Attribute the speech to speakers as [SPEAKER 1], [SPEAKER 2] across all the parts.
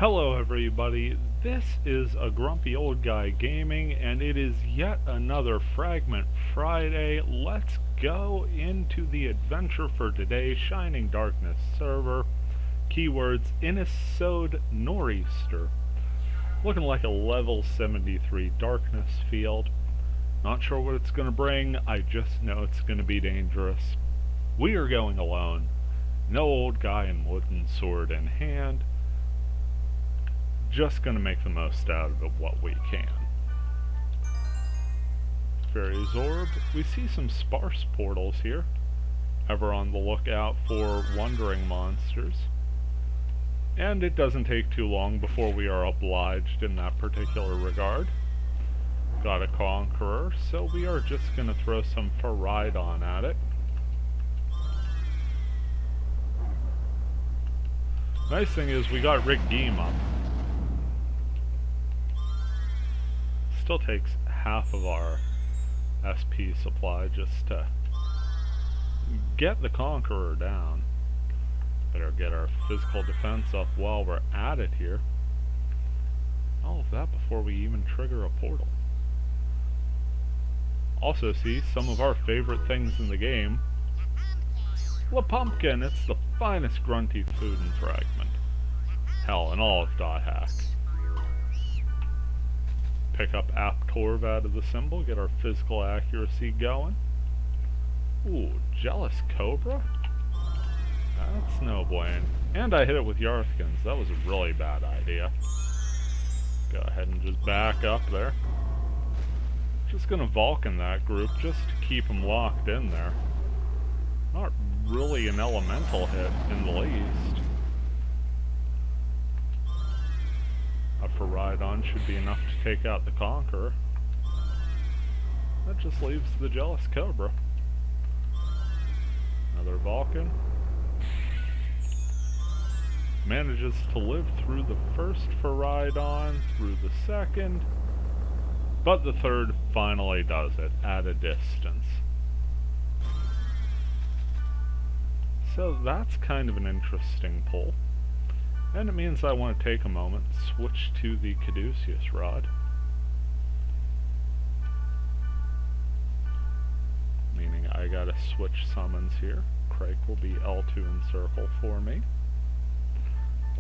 [SPEAKER 1] Hello everybody, this is a grumpy old guy gaming and it is yet another Fragment Friday. Let's go into the adventure for today, Shining Darkness server. Keywords, Inisode Nor'easter. Looking like a level 73 darkness field. Not sure what it's going to bring, I just know it's going to be dangerous. We are going alone. No old guy in wooden sword in hand. Just gonna make the most out of what we can. Fairy's Orb. We see some sparse portals here. Ever on the lookout for wandering monsters. And it doesn't take too long before we are obliged in that particular regard. Got a Conqueror, so we are just gonna throw some Fragment at it. Nice thing is we got Rick Deem up. Still takes half of our SP supply just to get the Conqueror down. Better get our physical defense up while we're at it here. All of that before we even trigger a portal. Also see some of our favorite things in the game. La Pumpkin, it's the finest grunty food in Fragment. Hell, in all of .hack. Pick up Aptorv out of the symbol, get our physical accuracy going. Ooh, Jealous Cobra? That's no bueno. And I hit it with Yarthkins. That was a really bad idea. Go ahead and just back up there. Just gonna Vulcan that group just to keep them locked in there. Not really an elemental hit in the least. A Fragment should be enough to take out the Conqueror. That just leaves the Jealous Cobra. Another Vulcan. Manages to live through the first Fragment, through the second, but the third finally does it at a distance. So that's kind of an interesting pull. And it means I want to take a moment, switch to the Caduceus Rod. Meaning I gotta switch summons here. Crake will be L2 in circle for me.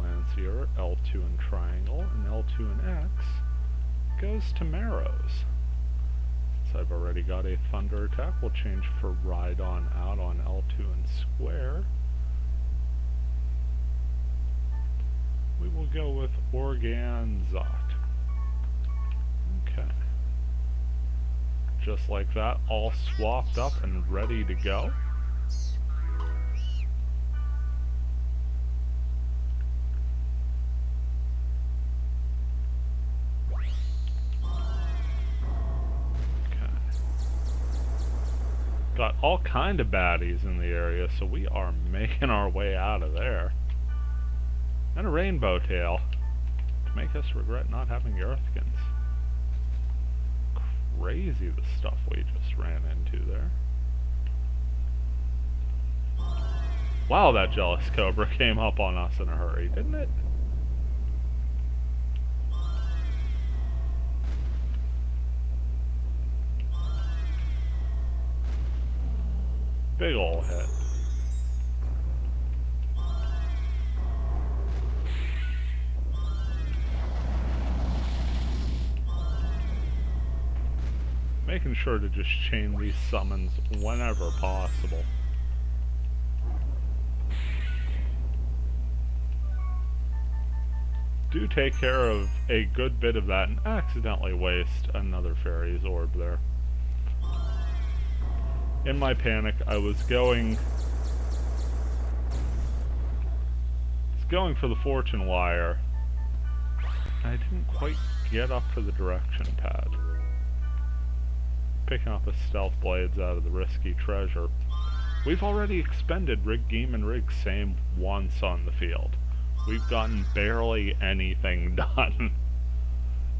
[SPEAKER 1] Lancier, L2 in triangle, and L2 in X goes to Marrows. Since I've already got a Thunder attack, we'll change for Rhydon out on L2 in square. We will go with Organzot. Okay. Just like that, all swapped up and ready to go. Okay. Got all kind of baddies in the area, so we are making our way out of there. And a Rainbow Tail to make us regret not having Yarthkins. Crazy the stuff we just ran into there. Wow, that Jealous Cobra came up on us in a hurry, didn't it? Big ol' hit. Making sure to just chain these summons whenever possible. Do take care of a good bit of that and accidentally waste another Fairy's Orb there. In my panic, I was going for the Fortune Wire. I didn't quite get up for the direction pad. Picking up the Stealth Blades out of the risky treasure. We've already expended Rig Geem and Rig Same once on the field. We've gotten barely anything done.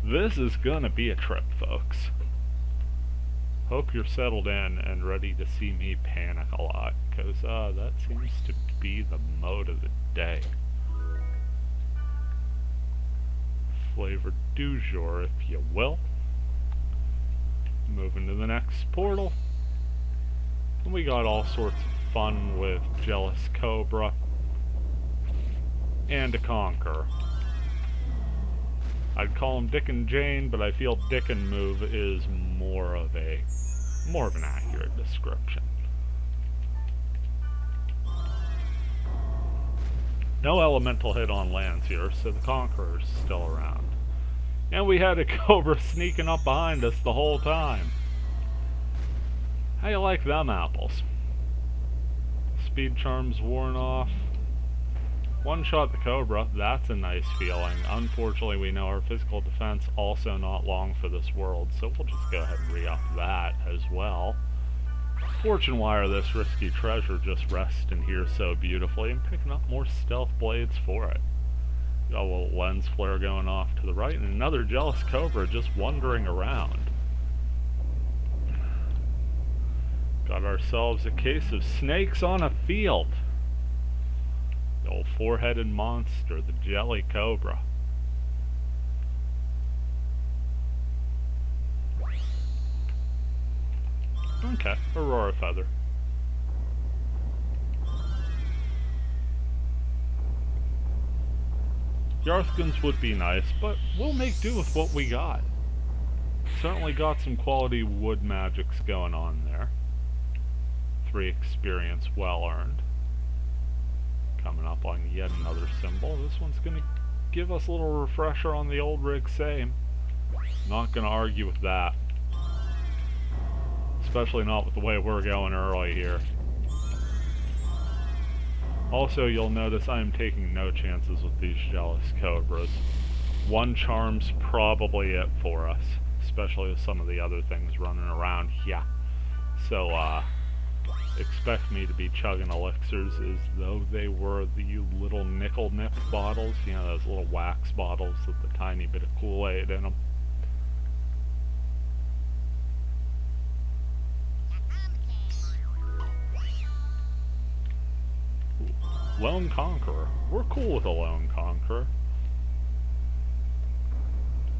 [SPEAKER 1] This is gonna be a trip, folks. Hope you're settled in and ready to see me panic a lot, because that seems to be the mode of the day. flavor du jour, if you will. Moving to the next portal. And we got all sorts of fun with Jealous Cobra and a Conqueror. I'd call him Dick and Jane, but I feel Dick and Move is more of an accurate description. No elemental hit on lands here, so the Conqueror's still around. And we had a Cobra sneaking up behind us the whole time. How you like them apples? Speed Charm's worn off. One shot the Cobra, that's a nice feeling. Unfortunately, we know our physical defense also not long for this world, so we'll just go ahead and re-up that as well. Fortune Wire this risky treasure just resting here so beautifully and picking up more stealth blades for it. Got a little lens flare going off to the right and another Jealous Cobra just wandering around. Got ourselves a case of snakes on a field. The old four-headed monster, the Jelly Cobra. Okay, Aurora Feather. Yarthgans would be nice, but we'll make do with what we got. Certainly got some quality wood magics going on there. 3 experience well earned. Coming up on yet another symbol. This one's going to give us a little refresher on the old rig same. Not going to argue with that. Especially not with the way we're going early here. Also, you'll notice I am taking no chances with these Jealous Cobras. 1 charm's probably it for us. Especially with some of the other things running around here. So, expect me to be chugging elixirs as though they were the little nickel nip bottles, you know, those little wax bottles with a tiny bit of Kool-Aid in them. Lone Conqueror. We're cool with a Lone Conqueror.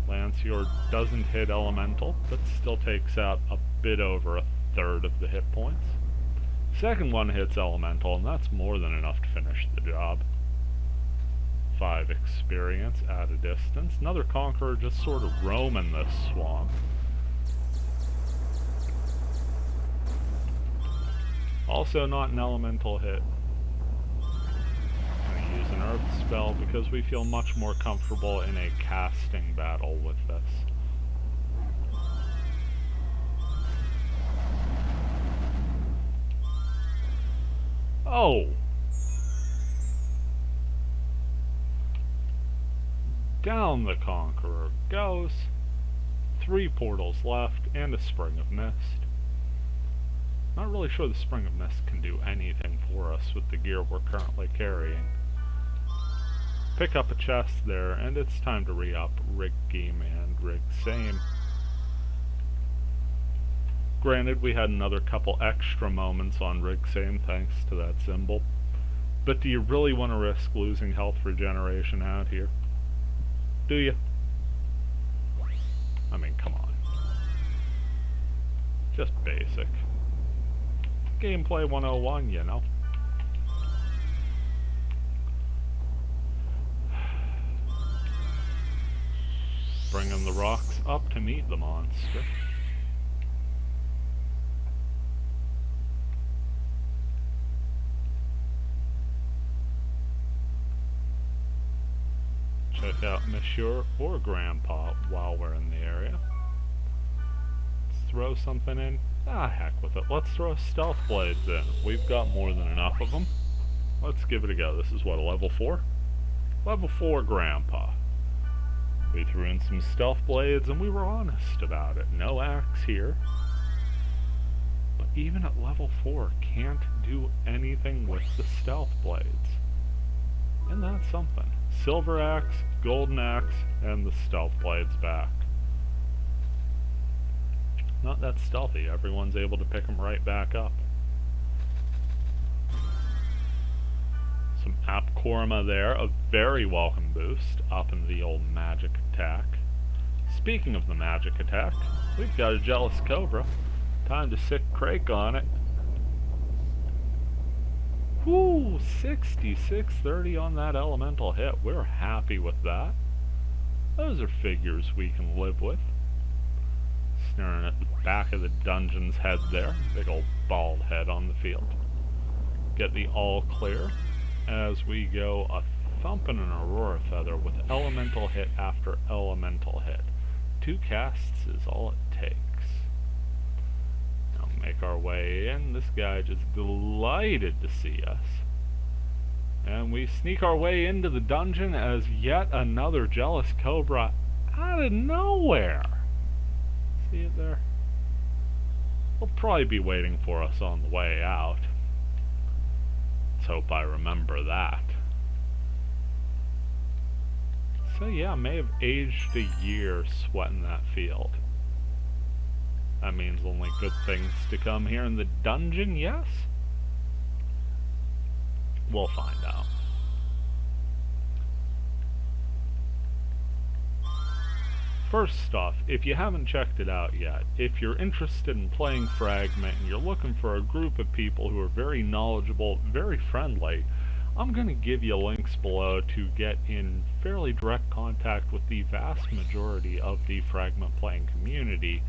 [SPEAKER 1] Lancior doesn't hit elemental, but still takes out a bit over a third of the hit points. Second one hits elemental, and that's more than enough to finish the job. 5 experience at a distance. Another Conqueror just sort of roaming this swamp. Also not an elemental hit. I'm going to use an earth spell because we feel much more comfortable in a casting battle with this. Oh! Down the Conqueror goes. 3 portals left and a Spring of Mist. Not really sure the Spring of Mist can do anything for us with the gear we're currently carrying. Pick up a chest there, and it's time to re-up Rig Game and Rig Same. Granted, we had another couple extra moments on Rig Same thanks to that symbol. But do you really want to risk losing health regeneration out here? Do you? I mean, come on. Just basic. Gameplay 101, you know. Bringing the rocks up to meet the monster. Check out Monsieur or Grandpa while we're in the area. Let's throw something in. Ah, heck with it. Let's throw stealth blades in. We've got more than enough of them. Let's give it a go. This is what, a level 4? Level 4 Grandpa. We threw in some stealth blades and we were honest about it. No axe here. But even at level 4, can't do anything with the stealth blades. And that's something. Silver axe, golden axe, and the stealth blades back. Not that stealthy. Everyone's able to pick them right back up. Some App Korma there, a very welcome boost up in the old magic attack. Speaking of the magic attack, we've got a Jealous Cobra. Time to sick Crake on it. Whoo, 6630 on that elemental hit. We're happy with that. Those are figures we can live with. Staring at the back of the dungeon's head there. Big old bald head on the field. Get the all clear as we go a thumping an Aurora Feather with elemental hit after elemental hit. 2 casts is all it takes. Now make our way in. This guy just delighted to see us. And we sneak our way into the dungeon as yet another Jealous Cobra out of nowhere. See it there? They'll probably be waiting for us on the way out. Let's hope I remember that. So yeah, I may have aged a year sweating that field. That means only good things to come here in the dungeon, yes? We'll find out. First off, if you haven't checked it out yet, if you're interested in playing Fragment and you're looking for a group of people who are very knowledgeable, very friendly, I'm going to give you links below to get in fairly direct contact with the vast majority of the Fragment playing community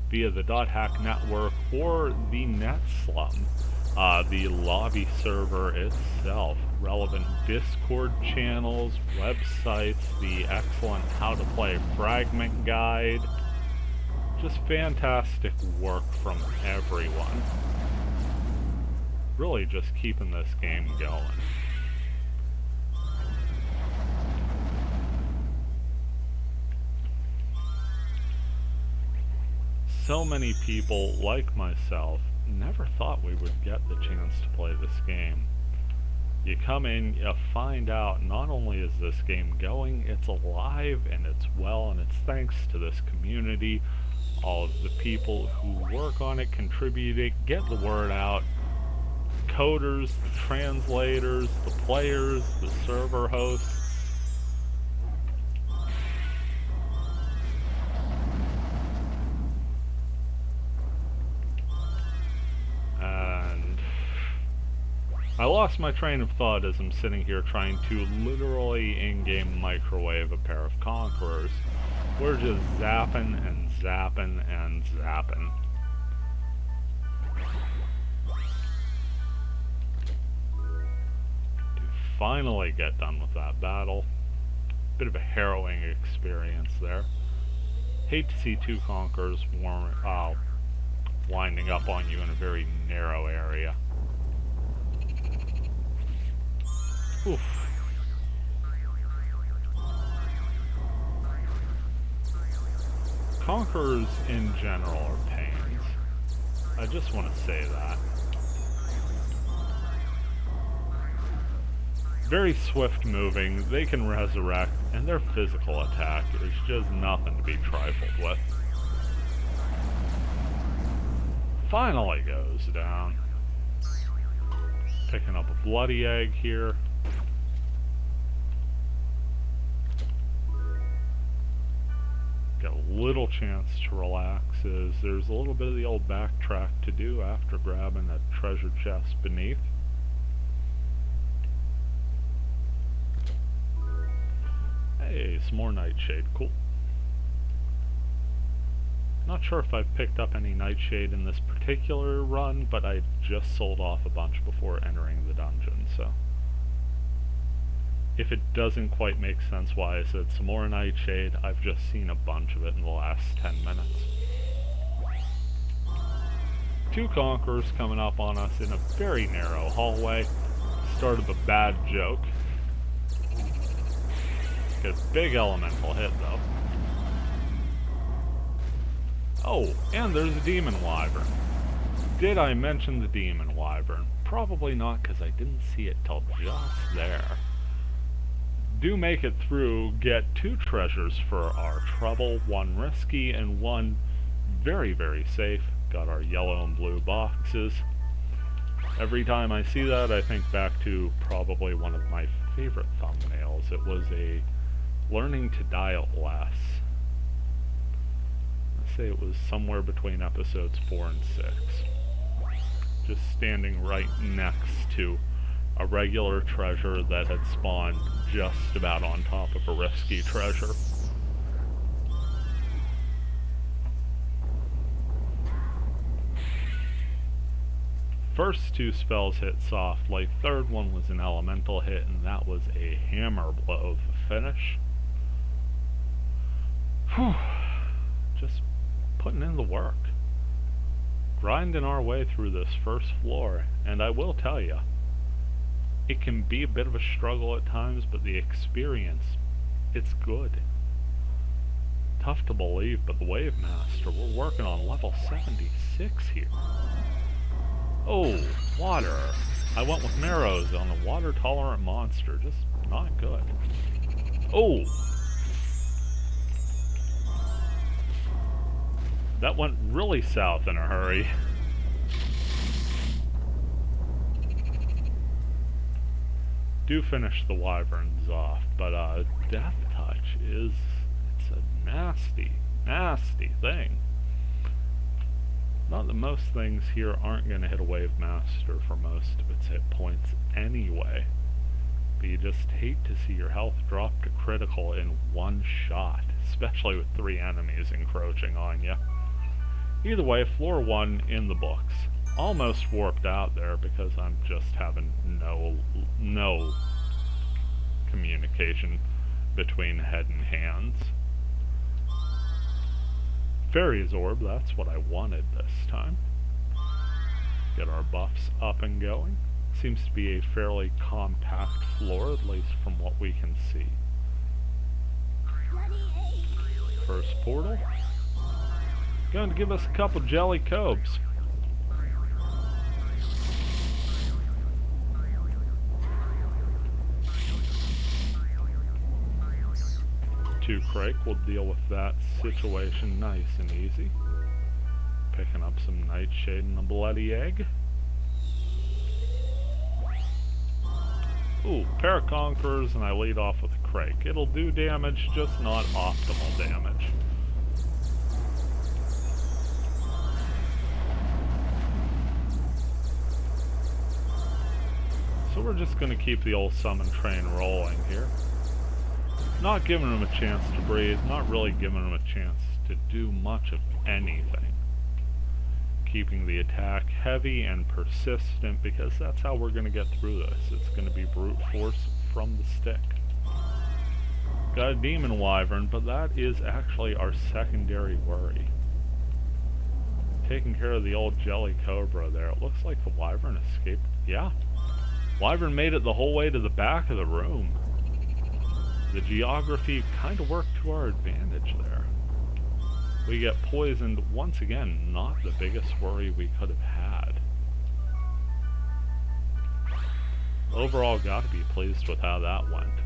[SPEAKER 1] via the .hack network or the NetSlum, the lobby server itself, relevant Discord channels, websites, the excellent How to Play Fragment guide. Just fantastic work from everyone. Really just keeping this game going. So many people, like myself, never thought we would get the chance to play this game. You come in, you find out not only is this game going, it's alive and it's well, and it's thanks to this community, all of the people who work on it, contribute it, get the word out, coders, the translators, the players, the server hosts. I lost my train of thought as I'm sitting here trying to literally in-game microwave a pair of Conquerors. We're just zapping and zapping and zapping. To finally get done with that battle. Bit of a harrowing experience there. Hate to see 2 Conquerors winding up on you in a very narrow area. Oof. Conquerors in general are pains. I just want to say that. Very swift moving, they can resurrect, and their physical attack is just nothing to be trifled with. Finally goes down. Picking up a bloody egg here. Got a little chance to relax as there's a little bit of the old backtrack to do after grabbing that treasure chest beneath. Hey, some more Nightshade, cool. Not sure if I've picked up any Nightshade in this particular run, but I just sold off a bunch before entering the dungeon, so if it doesn't quite make sense why I said some more Nightshade, I've just seen a bunch of it in the last 10 minutes. 2 Conquerors coming up on us in a very narrow hallway. Start of a bad joke. Gets big elemental hit though. Oh, and there's a Demon Wyvern. Did I mention the Demon Wyvern? Probably not, because I didn't see it till just there. Do make it through, get 2 treasures for our trouble, 1 risky and 1 very, very safe. Got our yellow and blue boxes. Every time I see that, I think back to probably one of my favorite thumbnails. It was a learning to dial less. I'd say it was somewhere between episodes 4 and 6. Just standing right next to a regular treasure that had spawned just about on top of a risky treasure. First two spells hit softly, third one was an elemental hit, and that was a hammer blow to finish. Whew. Just putting in the work. Grinding our way through this first floor, and I will tell you, it can be a bit of a struggle at times, but the experience, it's good. Tough to believe, but the Wave Master, we're working on level 76 here. Oh, water. I went with Marrows on a water-tolerant monster. Just not good. Oh! That went really south in a hurry. Do finish the wyverns off, but Death Touch is... it's a nasty, nasty thing. Not that most things here aren't going to hit a Wave Master for most of its hit points anyway, but you just hate to see your health drop to critical in one shot, especially with 3 enemies encroaching on you. Either way, floor 1 in the books. Almost warped out there because I'm just having no communication between head and hands. Fairy's Orb, that's what I wanted this time. Get our buffs up and going. Seems to be a fairly compact floor, at least from what we can see. First portal. Going to give us a couple jelly cobes. 2 Crake will deal with that situation nice and easy. Picking up some Nightshade and a Bloody Egg. Ooh, pair of Conquerors, and I lead off with a Crake. It'll do damage, just not optimal damage. So we're just going to keep the old summon train rolling here. Not giving him a chance to breathe, not really giving him a chance to do much of anything. Keeping the attack heavy and persistent, because that's how we're going to get through this. It's going to be brute force from the stick. Got a Demon Wyvern, but that is actually our secondary worry. Taking care of the old Jelly Cobra there. It looks like the Wyvern escaped. Yeah. Wyvern made it the whole way to the back of the room. The geography kind of worked to our advantage there. We get poisoned once again, not the biggest worry we could have had. Overall, got to be pleased with how that went.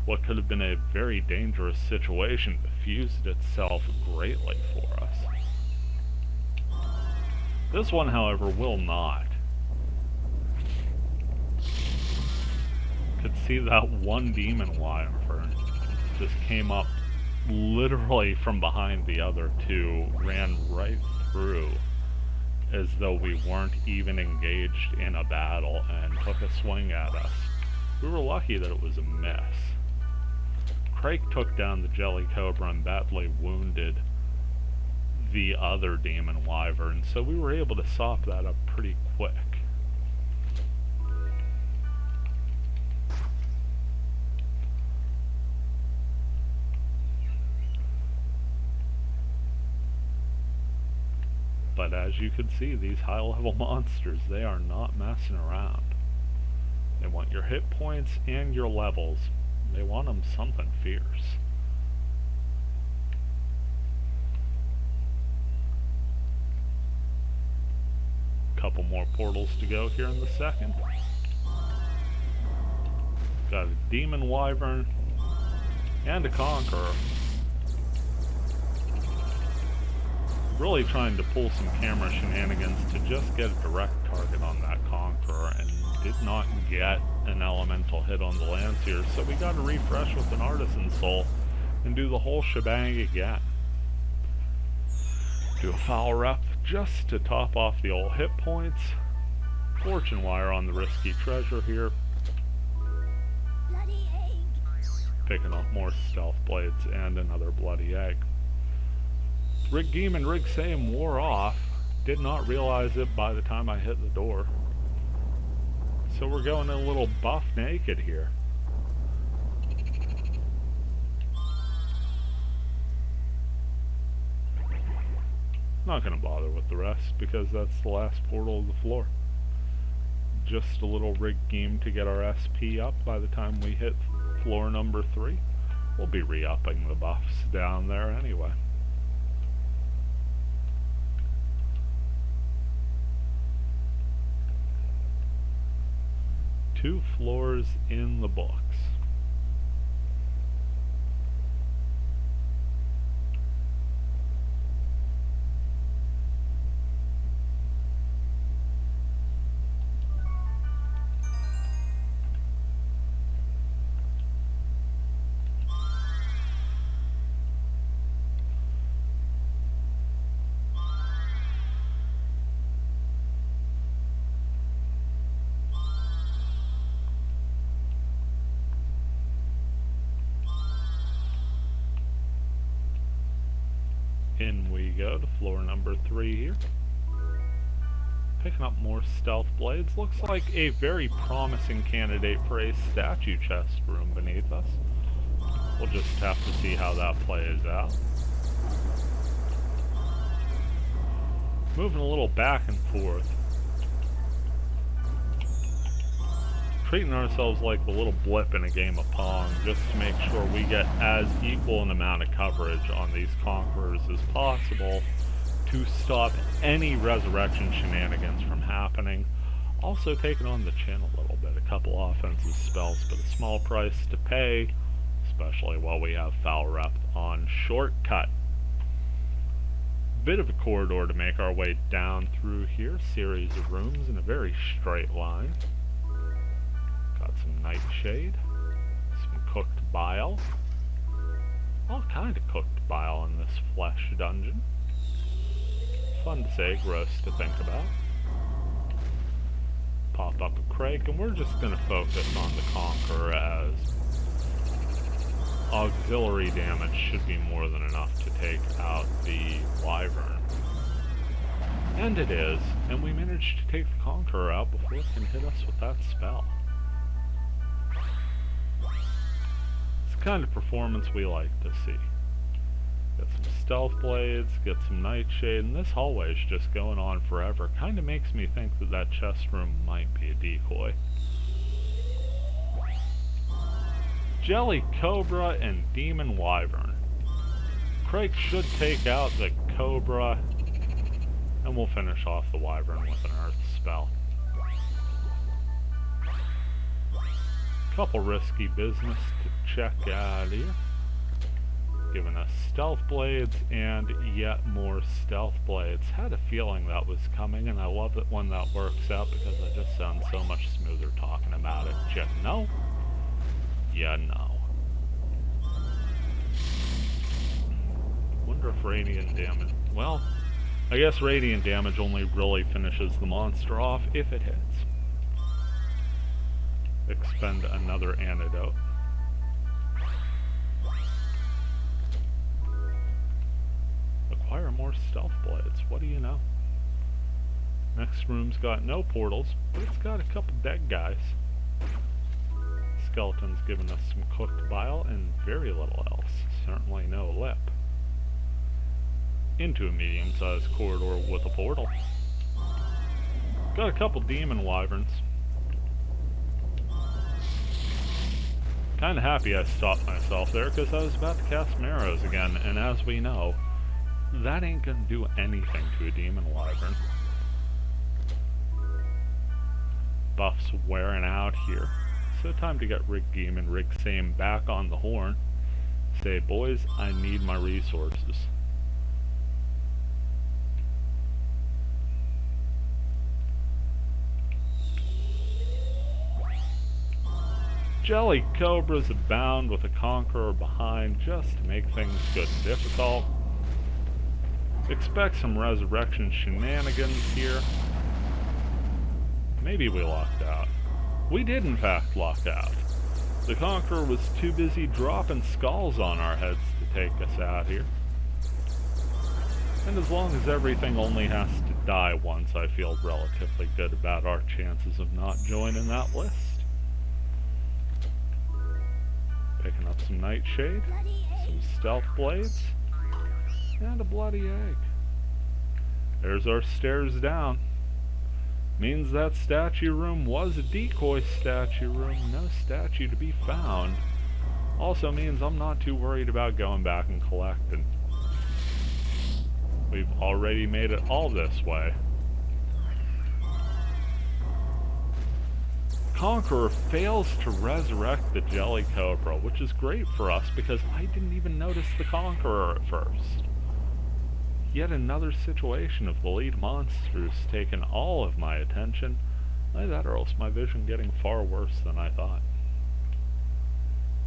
[SPEAKER 1] What could have been a very dangerous situation diffused itself greatly for us. This one, however, will not. Could see that one Demon Wyvern just came up literally from behind the other 2, ran right through as though we weren't even engaged in a battle and took a swing at us. We were lucky that it was a miss. Crake took down the Jelly Cobra and badly wounded the other Demon Wyvern, so we were able to sop that up pretty quick. But as you can see, these high-level monsters, they are not messing around. They want your hit points and your levels. They want them something fierce. Couple more portals to go here in the second. Got a Demon Wyvern and a Conqueror. Really trying to pull some camera shenanigans to just get a direct target on that Conqueror and did not get an elemental hit on the Lancier, so we got to refresh with an Artisan Soul and do the whole shebang again. Do a foul rep just to top off the old hit points. Fortune Wire on the risky treasure here.
[SPEAKER 2] Bloody egg.
[SPEAKER 1] Picking up more Stealth Blades and another Bloody Egg. Rig Geem and Rig Same wore off. Did not realize it by the time I hit the door. So we're going a little buff naked here. Not going to bother with the rest because that's the last portal of the floor. Just a little Rig Geem to get our SP up by the time we hit floor number 3. We'll be re-upping the buffs down there anyway. Two floors in the books. In we go to floor number 3 here. Picking up more Stealth Blades. Looks like a very promising candidate for a statue chest room beneath us. We'll just have to see how that plays out. Moving a little back and forth. Treating ourselves like the little blip in a game of Pong, just to make sure we get as equal an amount of coverage on these Conquerors as possible to stop any resurrection shenanigans from happening. Also taking on the chin a little bit. A couple offensive spells, but a small price to pay, especially while we have foul rep on shortcut. Bit of a corridor to make our way down through here. Series of rooms in a very straight line. Got some Nightshade, some cooked bile, all kind of cooked bile in this flesh dungeon. Fun to say, gross to think about. Pop up a crake, and we're just going to focus on the Conqueror as auxiliary damage should be more than enough to take out the Wyvern. And it is, and we managed to take the Conqueror out before it can hit us with that spell. Kind of performance we like to see. Get some Stealth Blades, get some Nightshade, and this hallway is just going on forever. Kind of makes me think that that chest room might be a decoy. Jelly Cobra and Demon Wyvern. Crake should take out the Cobra, and we'll finish off the Wyvern with an Earth spell. Couple risky business to check out here. Giving us Stealth Blades and yet more Stealth Blades. Had a feeling that was coming, and I love it when that works out because I just sound so much smoother talking about it. You know? Yeah, no. Wonder if Radiant Damage... Well, I guess Radiant Damage only really finishes the monster off if it hits. Expend another antidote. Acquire more Stealth Blades. What do you know? Next room's got no portals, but it's got a couple dead guys. Skeleton's giving us some cooked bile and very little else. Certainly no lip. Into a medium-sized corridor with a portal. Got a couple demon wyverns. Kinda happy I stopped myself there because I was about to cast Marrows again, and as we know, that ain't gonna do anything to a demon wyvern. Buff's wearing out here, so time to get Rig Geem and Rig Same back on the horn. Say, boys, I need my resources. Jelly Cobras abound with a Conqueror behind just to make things good and difficult. Expect some resurrection shenanigans here. Maybe we locked out. We did in fact lock out. The Conqueror was too busy dropping skulls on our heads to take us out here. And as long as everything only has to die once, I feel relatively good about our chances of not joining that list. Picking up some Nightshade, some Stealth Blades, and a Bloody Egg. There's our stairs down. Means that statue room was a decoy statue room, no statue to be found. Also means I'm not too worried about going back and collecting. We've already made it all this way. Conqueror fails to resurrect the Jelly Cobra, which is great for us because I didn't even notice the Conqueror at first. Yet another situation of the lead monsters taking all of my attention. Either that or else my vision getting far worse than I thought.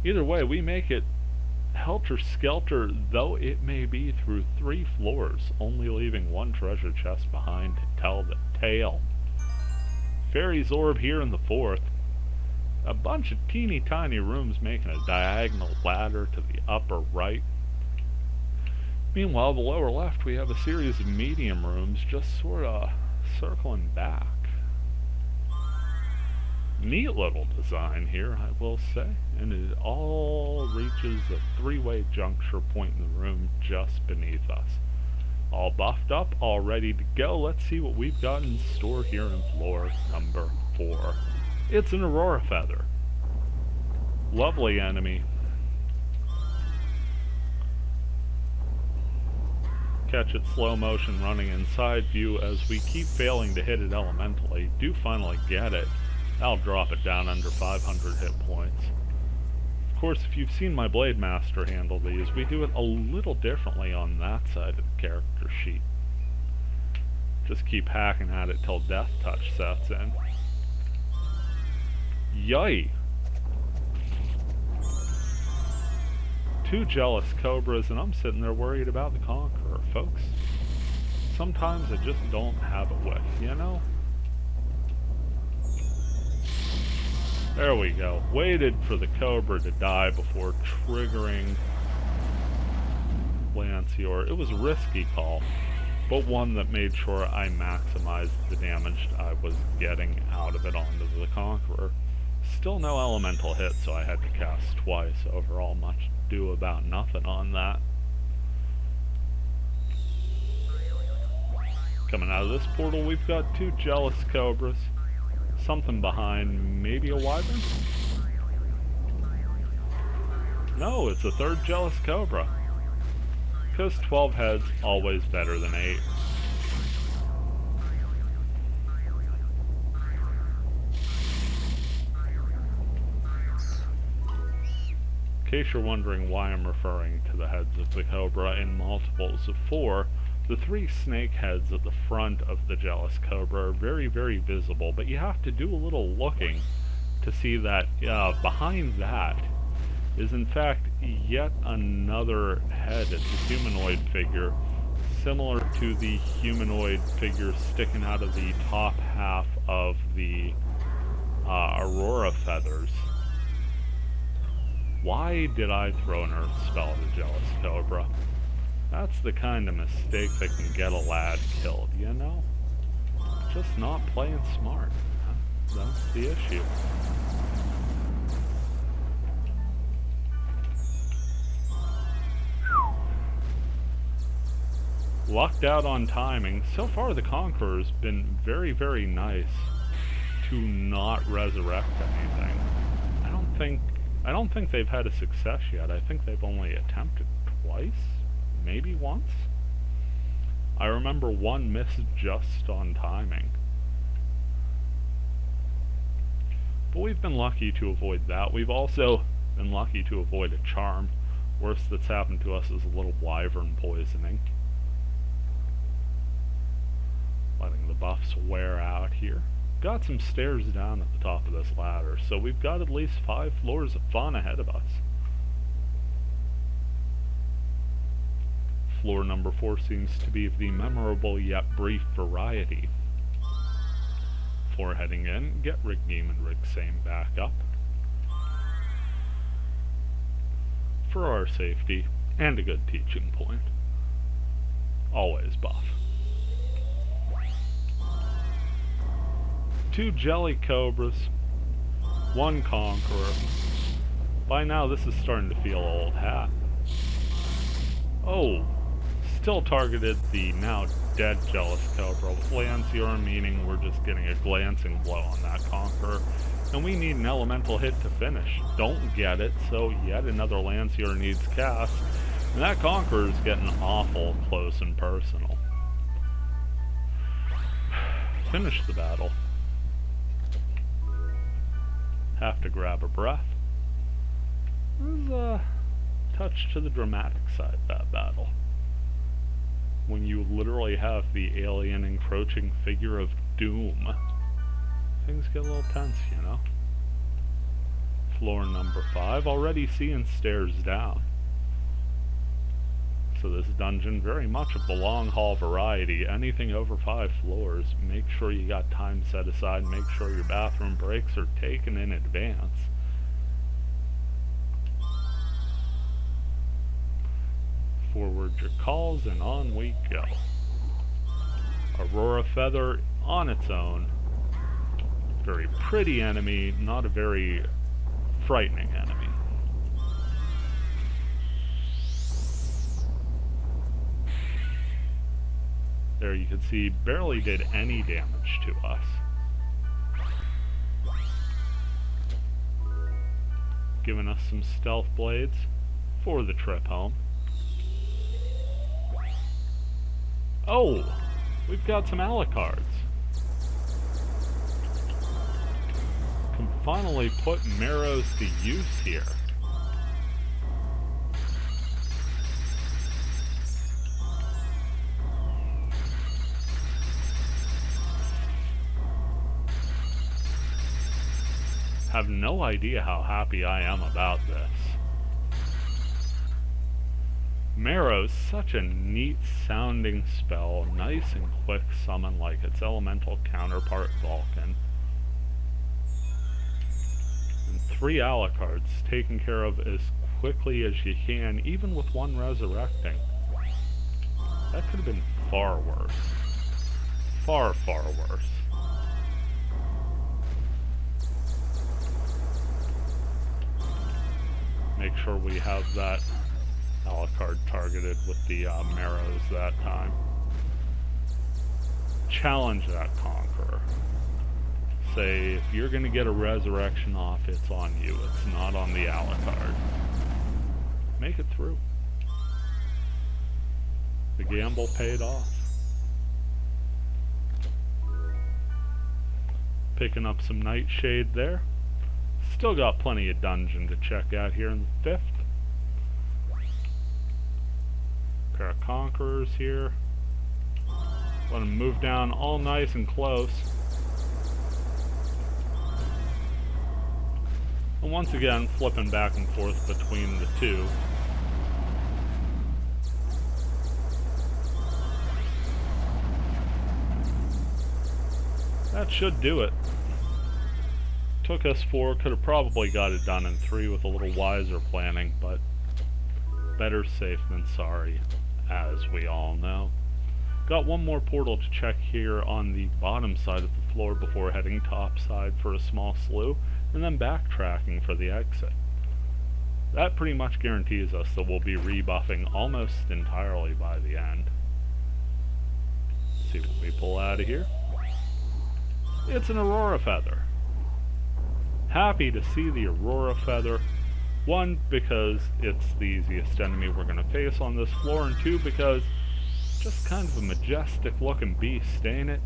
[SPEAKER 1] Either way, we make it helter-skelter, though it may be, through 3 floors, only leaving 1 treasure chest behind to tell the tale. Fairy's Orb here in the 4th. A bunch of teeny tiny rooms making a diagonal ladder to the upper right. Meanwhile, the lower left we have a series of medium rooms just sorta circling back. Neat little design here, I will say, and it all reaches a 3-way juncture point in the room just beneath us. All buffed up, all ready to go. Let's see what we've got in store here in floor number 4. It's an Aurora Feather. Lovely enemy. Catch it slow motion running inside view as we keep failing to hit it elementally. Do finally get it. I'll drop it down under 500 hit points. Of course, if you've seen my Blade Master handle these, we do it a little differently on that side of the character sheet. Just keep hacking at it till Death Touch sets in. Yay! 2 Jealous Cobras, and I'm sitting there worried about the Conqueror, folks. Sometimes I just don't have it with, you know? There we go. Waited for the Cobra to die before triggering Lancior. It was a risky call, but one that made sure I maximized the damage I was getting out of it onto the Conqueror. Still no elemental hit, so I had to cast twice. Overall, much ado about nothing on that. Coming out of this portal, we've got 2 Jealous Cobras. Something behind, maybe a wyvern? No, it's a 3rd Jealous Cobra. Because 12 heads, always better than 8. In case you're wondering why I'm referring to the heads of the Cobra in multiples of 4, the 3 snake heads at the front of the Jealous Cobra are very, very visible, but you have to do a little looking to see that behind that is in fact yet another head. It's a humanoid figure, similar to the humanoid figure sticking out of the top half of the Aurora Feathers. Why did I throw an Earth spell at a Jealous Cobra? That's the kind of mistake that can get a lad killed, you know? Just not playing smart. That's the issue. Lucked out on timing. So far the Conqueror's been very, very nice to not resurrect anything. I don't think they've had a success yet. I think they've only attempted twice. Maybe once? I remember one missed just on timing. But we've been lucky to avoid that. We've also been lucky to avoid a charm. Worst that's happened to us is a little wyvern poisoning. Letting the buffs wear out here. got some stairs down at the top of this ladder, so we've got at least 5 floors of fun ahead of us. Floor number 4 seems to be of the memorable yet brief variety. Before heading in, get Rigneem and Rigsame back up. For our safety, and a good teaching point. Always buff. 2 Jelly Cobras, 1 Conqueror. By now this is starting to feel old hat. Oh, still targeted the now dead Jealous Cobra with Lancior, meaning we're just getting a glancing blow on that Conqueror. And we need an elemental hit to finish. Don't get it, so yet another Lancior needs cast. And that Conqueror is getting awful close and personal. Finish the battle. Have to grab a breath. There's a touch to the dramatic side of that battle. When you literally have the alien encroaching figure of doom, things get a little tense, you know? Floor number 5, already seeing stairs down. So this dungeon, very much of the long haul variety. Anything over 5 floors, make sure you got time set aside, make sure your bathroom breaks are taken in advance. Forward your calls and on we go. Aurora Feather on its own. Very pretty enemy, not a very frightening enemy. There you can see, barely did any damage to us. Giving us some stealth blades for the trip home. Oh, we've got some Alucards. Can finally put Marrows to use here. Have no idea how happy I am about this. Marrow's such a neat sounding spell, nice and quick summon like its elemental counterpart Vulcan. And 3 Alucards taken care of as quickly as you can, even with 1 resurrecting. That could have been far worse. Far, far worse. Make sure we have that Alucard targeted with the Marrows that time. Challenge that Conqueror. Say, if you're going to get a resurrection off, it's on you. It's not on the Alucard. Make it through. The gamble paid off. Picking up some Nightshade there. Still got plenty of dungeon to check out here in the 5th. Pair of Conquerors here. Let them move down all nice and close. And once again, flipping back and forth between the 2. That should do it. Took us 4, could have probably got it done in 3 with a little wiser planning, but better safe than sorry, as we all know. Got 1 more portal to check here on the bottom side of the floor before heading topside for a small slough, and then backtracking for the exit. That pretty much guarantees us that we'll be rebuffing almost entirely by the end. Let's see what we pull out of here. It's an Aurora Feather. Happy to see the Aurora Feather. 1, because it's the easiest enemy we're going to face on this floor, and 2, because just kind of a majestic looking beast, ain't it?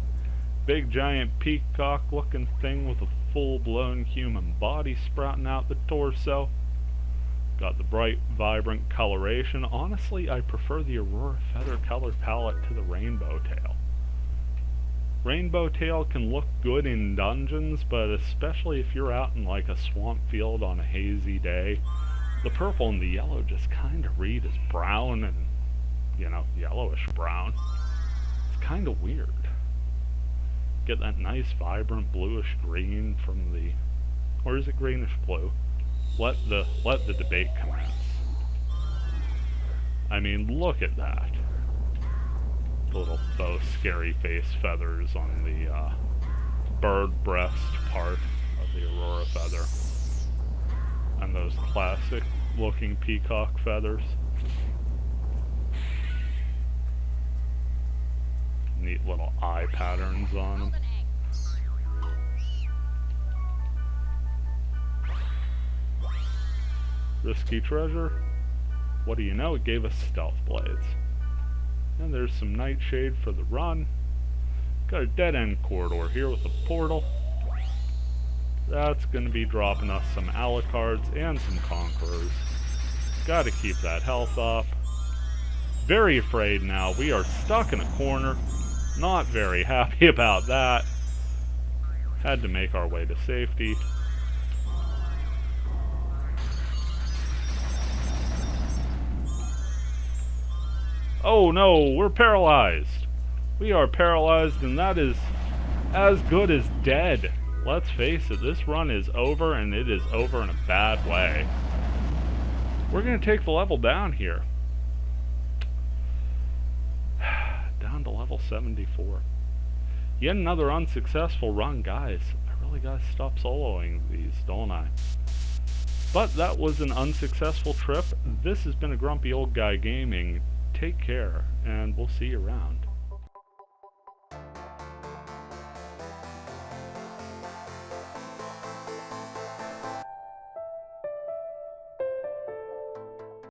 [SPEAKER 1] Big giant peacock looking thing with a full-blown human body sprouting out the torso. Got the bright, vibrant coloration. Honestly, I prefer the Aurora Feather color palette to the Rainbow Tail. Rainbow tail can look good in dungeons, but especially if you're out in like a swamp field on a hazy day, the purple and the yellow just kind of read as brown and, yellowish brown. It's kind of weird. Get that nice vibrant bluish green from the, or is it greenish blue? Let the debate commence. I mean, look at that. The little faux scary face feathers on the bird breast part of the aurora feather. And those classic looking peacock feathers. Neat little eye patterns on them. Risky treasure? What do you know, it gave us stealth blades. And there's some nightshade for the run. Got a dead-end corridor here with a portal. That's going to be dropping us some Alucards and some Conquerors. Gotta keep that health up. Very afraid now. We are stuck in a corner. Not very happy about that. Had to make our way to safety. Oh no, we're paralyzed. We are paralyzed, and that is as good as dead. Let's face it, this run is over, and it is over in a bad way. We're going to take the level down here. Down to level 74. Yet another unsuccessful run, guys. I really got to stop soloing these, don't I? But that was an unsuccessful trip. This has been a Grumpy Old Guy Gaming. Take care, and we'll see you around.